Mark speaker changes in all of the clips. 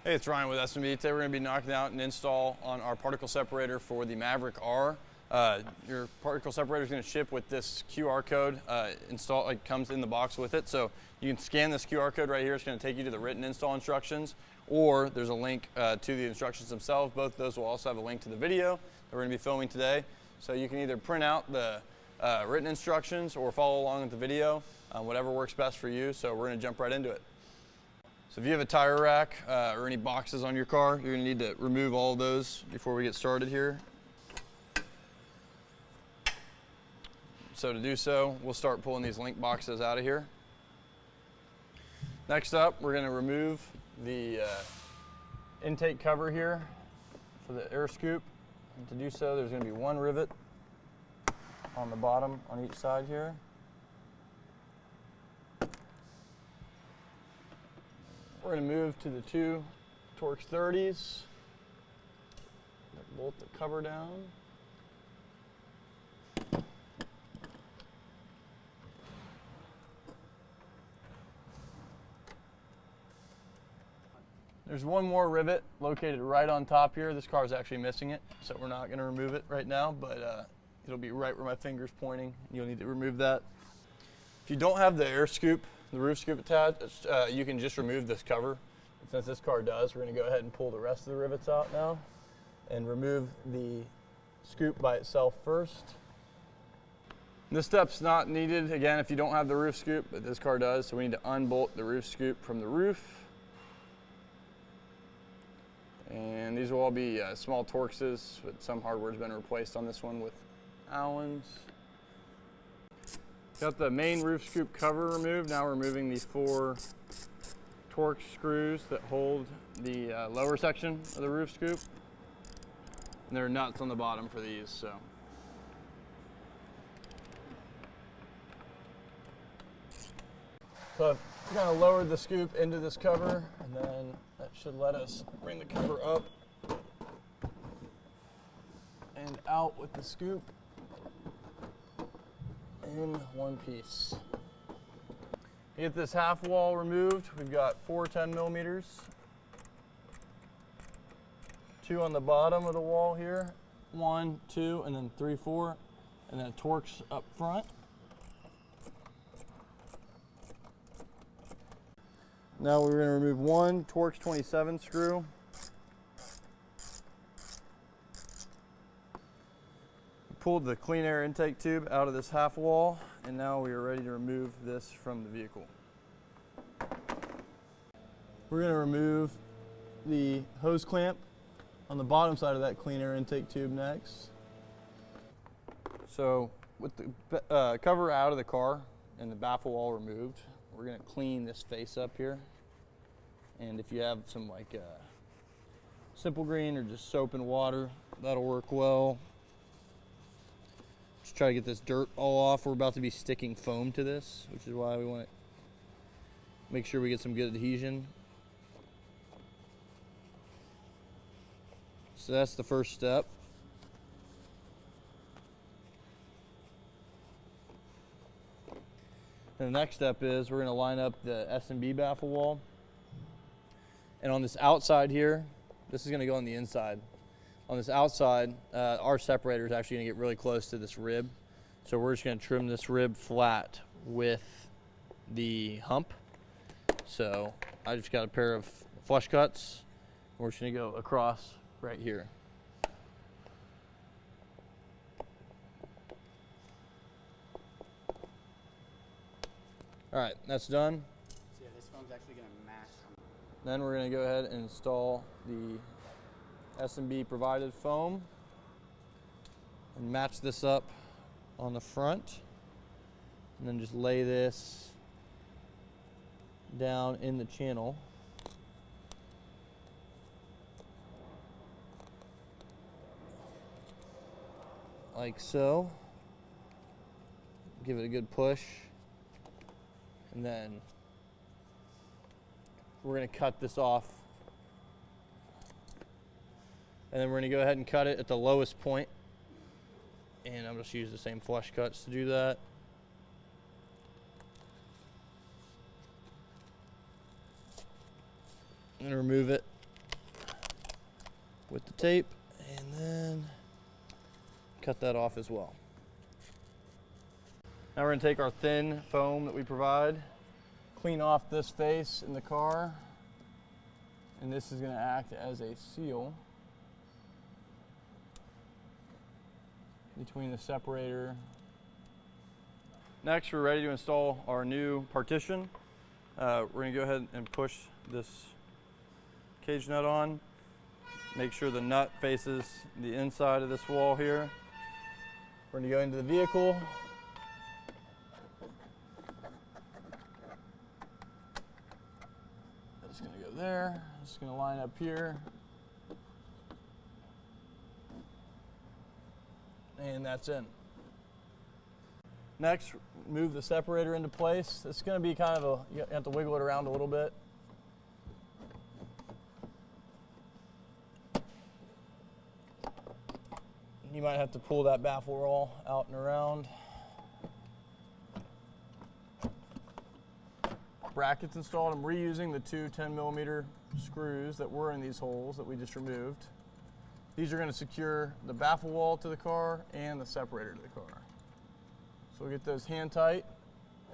Speaker 1: Hey, it's Ryan with SMB. Today we're going to be knocking out an install on our particle separator for the Maverick R. Your particle separator is going to ship with this QR code it comes in the box with it. So you can scan this QR code right here. It's going to take you to the written install instructions, or there's a link to the instructions themselves. Both of those will also have a link to the video that we're going to be filming today. So you can either print out the written instructions or follow along with the video, whatever works best for you. So we're going to jump right into it. So if you have a tire rack or any boxes on your car, you're going to need to remove all of those before we get started here. So to do so, we'll start pulling these link boxes out of here. Next up, we're going to remove the intake cover here for the air scoop. And to do so, there's going to be one rivet on the bottom on each side here. We're going to move to the two Torx 30s, bolt the cover down. There's one more rivet located right on top here. This car is actually missing it, so we're not going to remove it right now, but it'll be right where my finger's pointing. You'll need to remove that. If you don't have the air scoop, the roof scoop attached, you can just remove this cover. Since this car does, we're going to go ahead and pull the rest of the rivets out now and remove the scoop by itself first. This step's not needed, again, if you don't have the roof scoop, but this car does, so we need to unbolt the roof scoop from the roof. And these will all be small Torxes, but some hardware's been replaced on this one with Allens. Got the main roof scoop cover removed. Now we're removing the 4 Torx screws that hold the lower section of the roof scoop. And there are nuts on the bottom for these. So I've kind of lowered the scoop into this cover, and then that should let us bring the cover up and out with the scoop in one piece. To get this half wall removed, we've got 4 10mm, 2 on the bottom of the wall here, 1, 2, and then 3, 4, and then a Torx up front. Now we're going to remove 1 Torx 27 screw. Pulled the clean air intake tube out of this half wall, and now we are ready to remove this from the vehicle. We're going to remove the hose clamp on the bottom side of that clean air intake tube next. So with the cover out of the car and the baffle wall removed, we're going to clean this face up here. And if you have some Simple Green or just soap and water, that'll work well. Just try to get this dirt all off. We're about to be sticking foam to this, which is why we want to make sure we get some good adhesion. So that's the first step. And the next step is we're going to line up the S&B baffle wall. And on this outside here, this is going to go on the inside. On this outside, our separator is actually going to get really close to this rib. So we're just going to trim this rib flat with the hump. So I just got a pair of flush cuts. We're just going to go across right here. All right, that's done.
Speaker 2: So yeah, this foam's actually going to match.
Speaker 1: Then we're going to go ahead and install the S&B provided foam and match this up on the front, and then just lay this down in the channel. Like so. Give it a good push, and then we're going to cut this off. And then we're going to go ahead and cut it at the lowest point. And I'm just use the same flush cuts to do that. And remove it with the tape, and then cut that off as well. Now we're going to take our thin foam that we provide, clean off this face in the car, and this is going to act as a seal between the separator. Next, we're ready to install our new partition. We're going to go ahead and push this cage nut on. Make sure the nut faces the inside of this wall here. We're going to go into the vehicle. It's going to go there. It's going to line up here. And that's in. Next, move the separator into place. It's going to be kind of you have to wiggle it around a little bit. You might have to pull that baffle roll out and around. Brackets installed. I'm reusing the two 10mm screws that were in these holes that we just removed. These are going to secure the baffle wall to the car and the separator to the car. So we'll get those hand tight,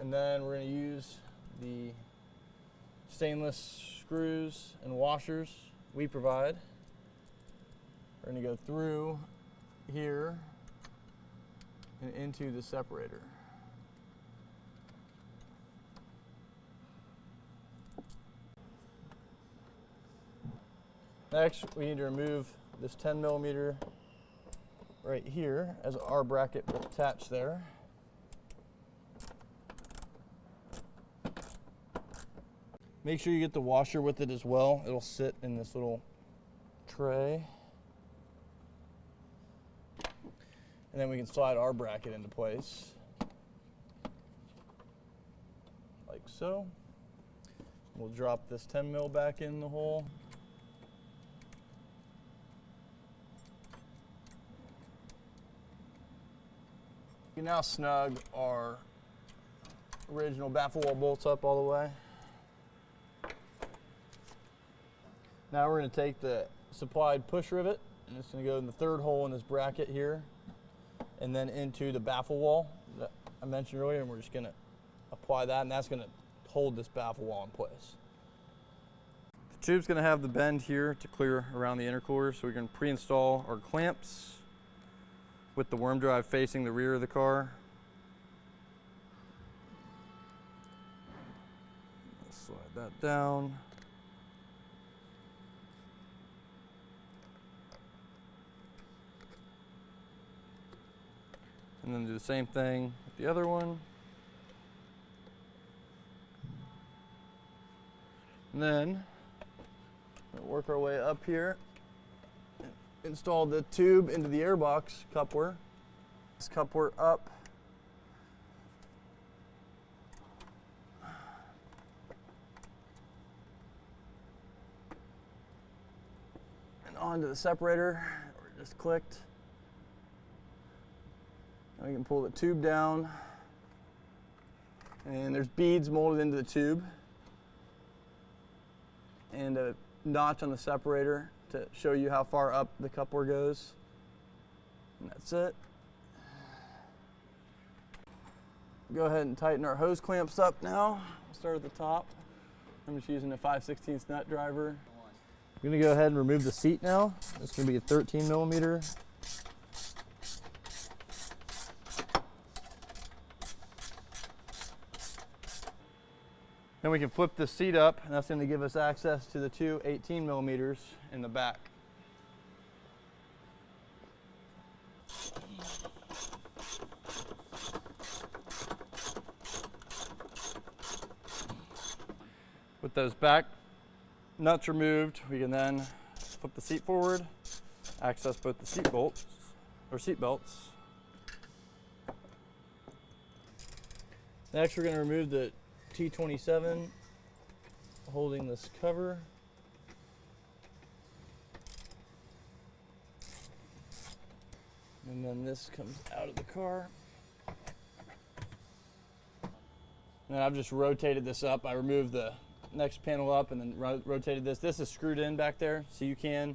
Speaker 1: and then we're going to use the stainless screws and washers we provide. We're going to go through here and into the separator. Next, we need to remove this 10mm right here, as our bracket will attach there. Make sure you get the washer with it as well. It'll sit in this little tray. And then we can slide our bracket into place, like so. We'll drop this 10mm back in the hole. We can now snug our original baffle wall bolts up all the way. Now we're going to take the supplied push rivet, and it's going to go in the third hole in this bracket here, and then into the baffle wall that I mentioned earlier, and we're just going to apply that, and that's going to hold this baffle wall in place. The tube's going to have the bend here to clear around the intercooler, so we can pre-install our clamps with the worm drive facing the rear of the car. Slide that down. And then do the same thing with the other one. And then we'll work our way up here. Install the tube into the airbox coupler. This coupler up. And onto the separator. We're just clicked. Now we can pull the tube down. And there's beads molded into the tube. And a notch on the separator to show you how far up the coupler goes. And that's it. Go ahead and tighten our hose clamps up now. We'll start at the top. I'm just using a 5/16 nut driver. I'm going to go ahead and remove the seat now. It's going to be a 13mm. Then we can flip this seat up, and that's going to give us access to the two 18mm in the back. With those back nuts removed, we can then flip the seat forward, access both the seat bolts or seat belts. Next, we're going to remove the T27 holding this cover. And then this comes out of the car. And I've just rotated this up. I removed the next panel up and then rotated this. This is screwed in back there, so you can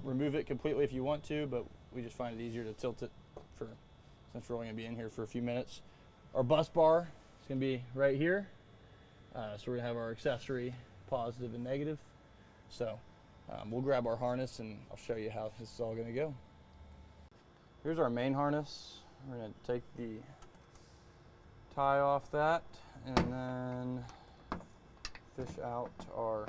Speaker 1: Remove it completely if you want to, but we just find it easier to tilt it since we're only going to be in here for a few minutes. Our bus bar is going to be right here. So we're going to have our accessory positive and negative. So we'll grab our harness and I'll show you how this is all going to go. Here's our main harness. We're going to take the tie off that and then fish out our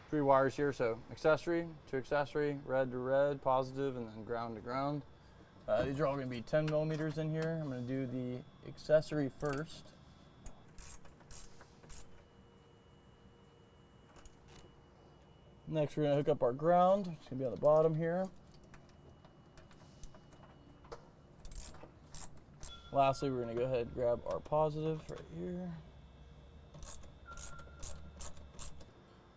Speaker 1: 3 wires here. So accessory to accessory, red to red, positive, and then ground to ground. These are all going to be 10 millimeters in here. I'm going to do the accessory first. Next, we're going to hook up our ground. It's going to be on the bottom here. Lastly, we're going to go ahead and grab our positive right here.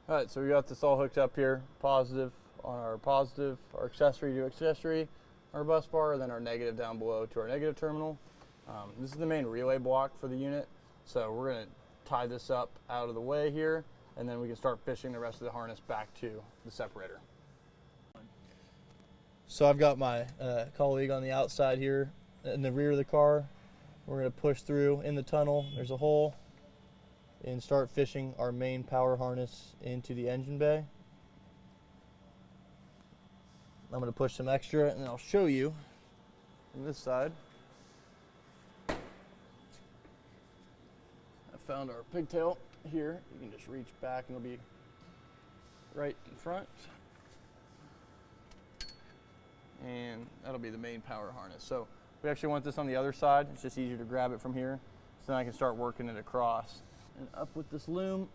Speaker 1: All right, so we got this all hooked up here. Positive on our positive, our accessory to accessory, our bus bar, and then our negative down below to our negative terminal. This is the main relay block for the unit. So we're going to tie this up out of the way here, and then we can start fishing the rest of the harness back to the separator. So I've got my colleague on the outside here in the rear of the car. We're going to push through in the tunnel. There's a hole, and start fishing our main power harness into the engine bay. I'm going to push some extra and then I'll show you from this side. I found our pigtail here. You can just reach back and it'll be right in front. And that'll be the main power harness. So we actually want this on the other side. It's just easier to grab it from here. So then I can start working it across and up with this loom.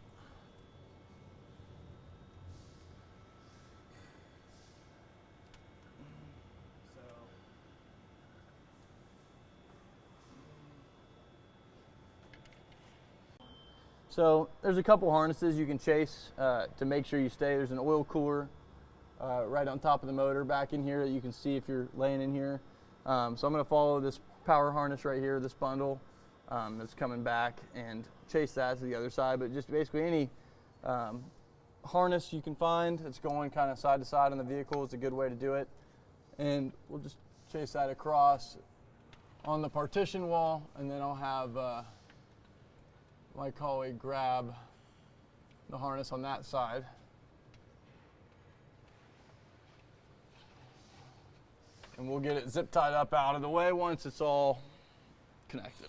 Speaker 1: So there's a couple harnesses you can chase to make sure you stay. There's an oil cooler right on top of the motor back in here that you can see if you're laying in here. So I'm going to follow this power harness right here, this bundle that's coming back, and chase that to the other side. But just basically any harness you can find that's going kind of side to side on the vehicle is a good way to do it. And we'll just chase that across on the partition wall, and then I'll have my colleague grab the harness on that side. And we'll get it zip tied up out of the way once it's all connected.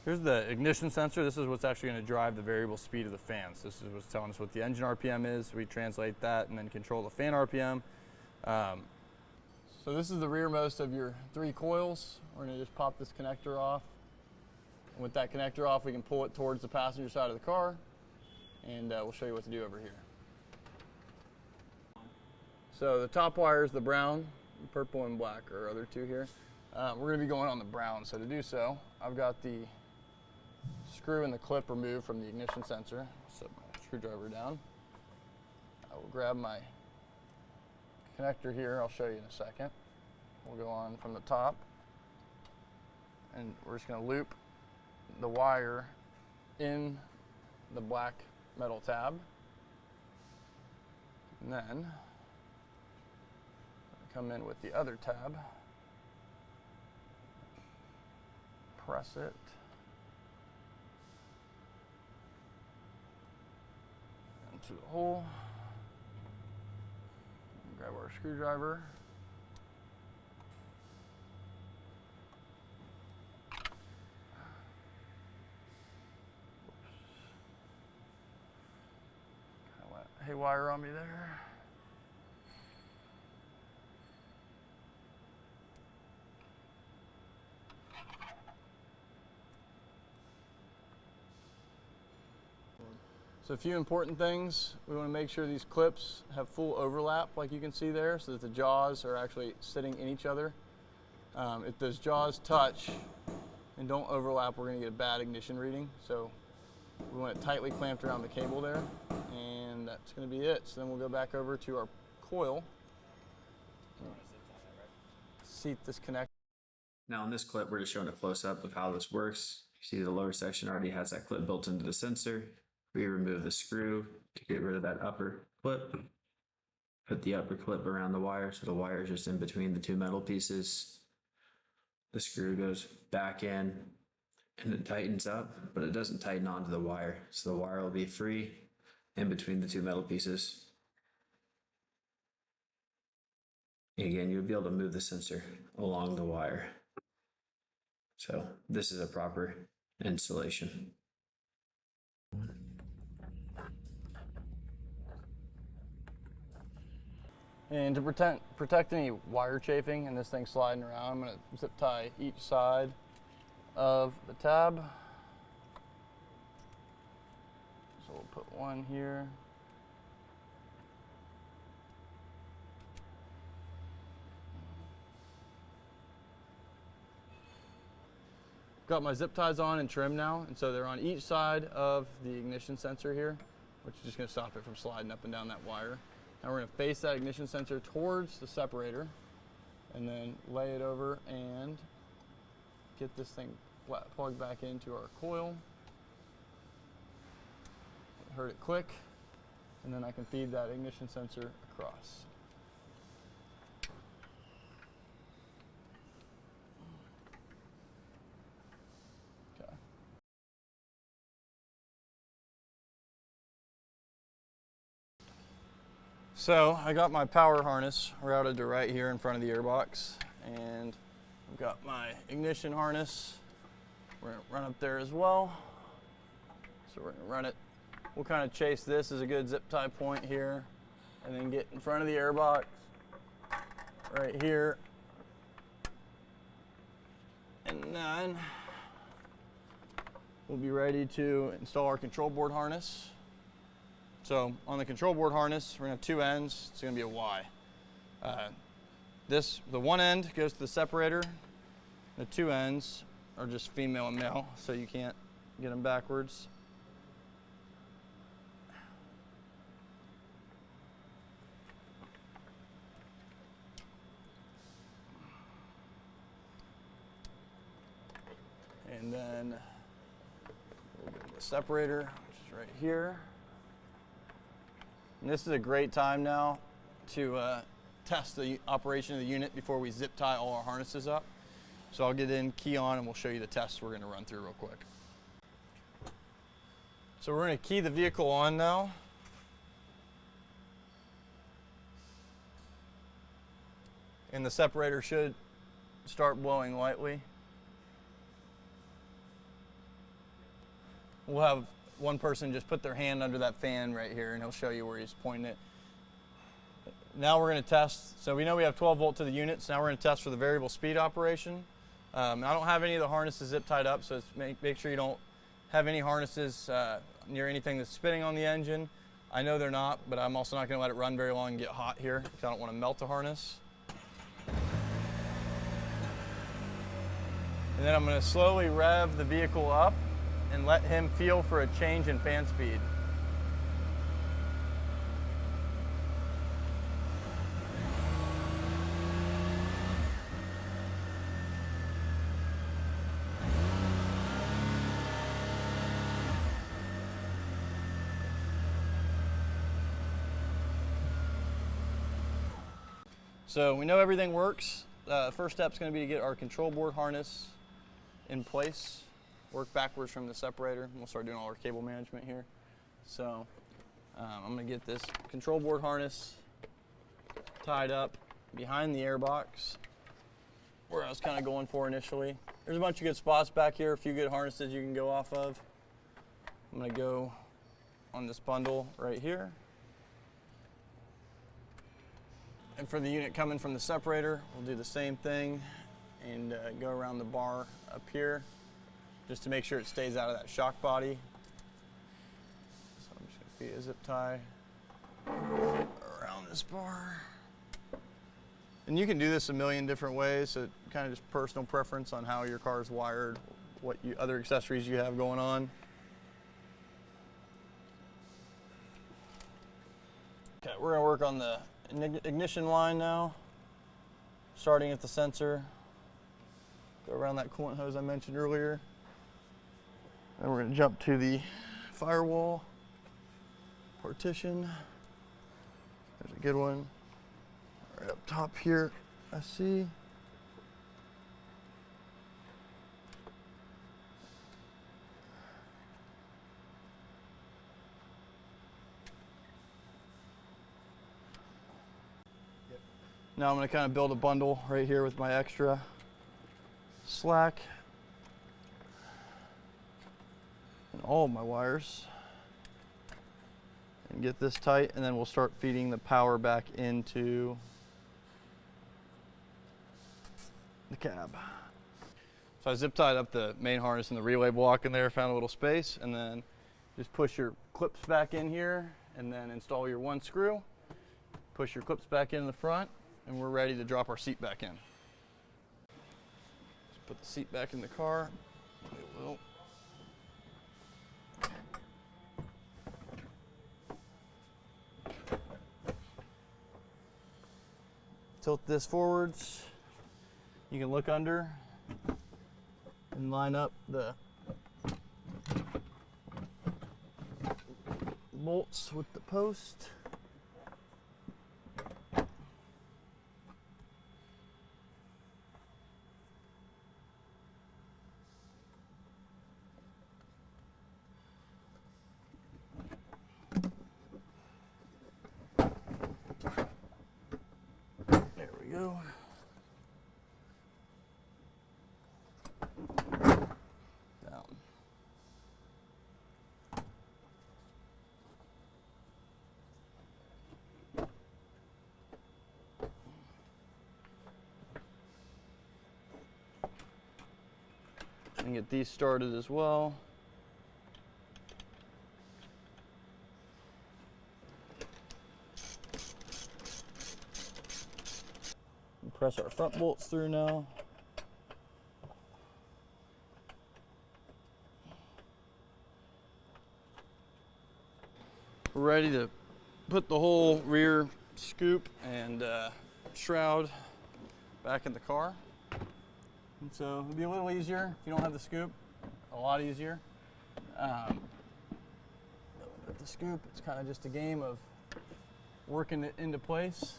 Speaker 1: Here's the ignition sensor. This is what's actually going to drive the variable speed of the fans. This is what's telling us what the engine RPM is. We translate that and then control the fan RPM. So this is the rearmost of your 3 coils. We're going to just pop this connector off. And with that connector off, we can pull it towards the passenger side of the car, and we'll show you what to do over here. So the top wire is the brown, purple and black are our other 2 here. We're going to be going on the brown, so to do so, I've got the screw and the clip removed from the ignition sensor. Set my screwdriver down. I will grab my connector here. I'll show you in a second. We'll go on from the top, and we're just going to loop the wire in the black metal tab, and then come in with the other tab, press it, into the hole, grab our screwdriver, haywire on me there. So a few important things. We want to make sure these clips have full overlap like you can see there, so that the jaws are actually sitting in each other. If those jaws touch and don't overlap, we're going to get a bad ignition reading. So we want it tightly clamped around the cable there, and that's going to be it. So then we'll go back over to our coil, seat this connector.
Speaker 3: Now in this clip, we're just showing a close-up of how this works. You see the lower section already has that clip built into the sensor. We remove the screw to get rid of that upper clip. put the upper clip around the wire, so the wire is just in between the two metal pieces. The screw goes back in and it tightens up, but it doesn't tighten onto the wire. So the wire will be free in between the two metal pieces. And again, you'll be able to move the sensor along the wire. So this is a proper installation.
Speaker 1: And to protect any wire chafing and this thing sliding around, I'm going to zip tie each side of the tab. So we'll put one here. Got my zip ties on and trimmed now, and so they're on each side of the ignition sensor here, which is just going to stop it from sliding up and down that wire. Now we're going to face that ignition sensor towards the separator and then lay it over and get this thing plugged back into our coil. Heard it click, and then I can feed that ignition sensor across. Okay. So I got my power harness routed to right here in front of the airbox, and I've got my ignition harness. We're gonna run up there as well. So we're gonna run it. We'll kind of chase this as a good zip tie point here, and then get in front of the airbox right here. And then we'll be ready to install our control board harness. So on the control board harness, we're gonna have two ends. It's gonna be a Y. The one end goes to the separator. The two ends are just female and male, so you can't get them backwards. And then we'll go to the separator, which is right here. And this is a great time now to test the operation of the unit before we zip tie all our harnesses up. So I'll get in, key on, and we'll show you the tests we're going to run through real quick. So we're going to key the vehicle on now. And the separator should start blowing lightly. We'll have one person just put their hand under that fan right here, and he'll show you where he's pointing it. Now we're going to test. So we know we have 12 volt to the unit, so now we're going to test for the variable speed operation. I don't have any of the harnesses zip tied up, so make sure you don't have any harnesses near anything that's spinning on the engine. I know they're not, but I'm also not going to let it run very long and get hot here because I don't want to melt the harness. And then I'm going to slowly rev the vehicle up and let him feel for a change in fan speed. So we know everything works. First step is going to be to get our control board harness in place. Work backwards from the separator, and we'll start doing all our cable management here. So I'm going to get this control board harness tied up behind the airbox where I was kind of going for initially. There's a bunch of good spots back here, a few good harnesses you can go off of. I'm going to go on this bundle right here. And for the unit coming from the separator, we'll do the same thing and go around the bar up here just to make sure it stays out of that shock body. So I'm just going to feed a zip tie around this bar. And you can do this a million different ways, so kind of just personal preference on how your car is wired, what other accessories you have going on. Okay, we're going to work on the ignition line now, starting at the sensor. Go around that coolant hose I mentioned earlier. Then we're going to jump to the firewall partition. There's a good one. Right up top here, I see. Now I'm going to kind of build a bundle right here with my extra slack and all of my wires and get this tight, and then we'll start feeding the power back into the cab. So I zip tied up the main harness and the relay block in there, found a little space, and then just push your clips back in here and then install your one screw, push your clips back in the front, and we're ready to drop our seat back in. Just put the seat back in the car. It will. Tilt this forwards. You can look under and line up the bolts with the post. There we go. Down. And get these started as well. And press our front bolts through now. We're ready to put the whole rear scoop and shroud back in the car. And so it'll be a little easier if you don't have the scoop, a lot easier. With the scoop, it's kind of just a game of working it into place.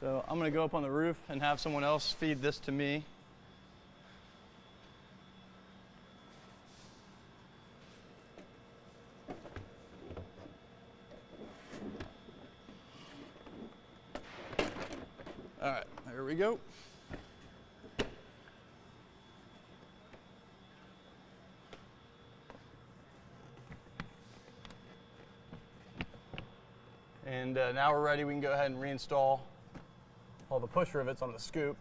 Speaker 1: So I'm gonna go up on the roof and have someone else feed this to me. All right, there we go. And now we're ready. We can go ahead and reinstall all the push rivets on the scoop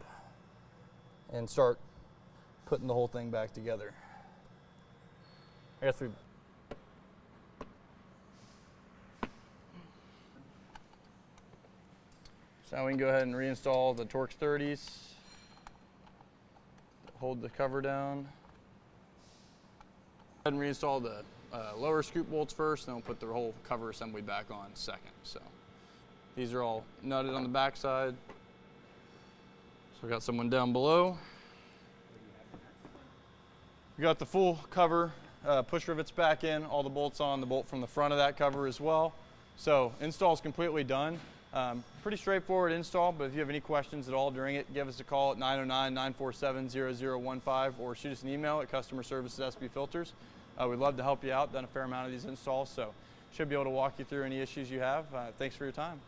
Speaker 1: and start putting the whole thing back together. I guess we. So now we can go ahead and reinstall the Torx 30s. Hold the cover down. Go ahead and reinstall the lower scoop bolts first, and then we'll put the whole cover assembly back on second. So these are all nutted on the back side. So we got someone down below. We got the full cover push rivets back in, all the bolts on, the bolt from the front of that cover as well. So install is completely done. Pretty straightforward install, but if you have any questions at all during it, give us a call at 909-947-0015 or shoot us an email at customerservice@sbfilters. We'd love to help you out. Done a fair amount of these installs, so should be able to walk you through any issues you have. Thanks for your time.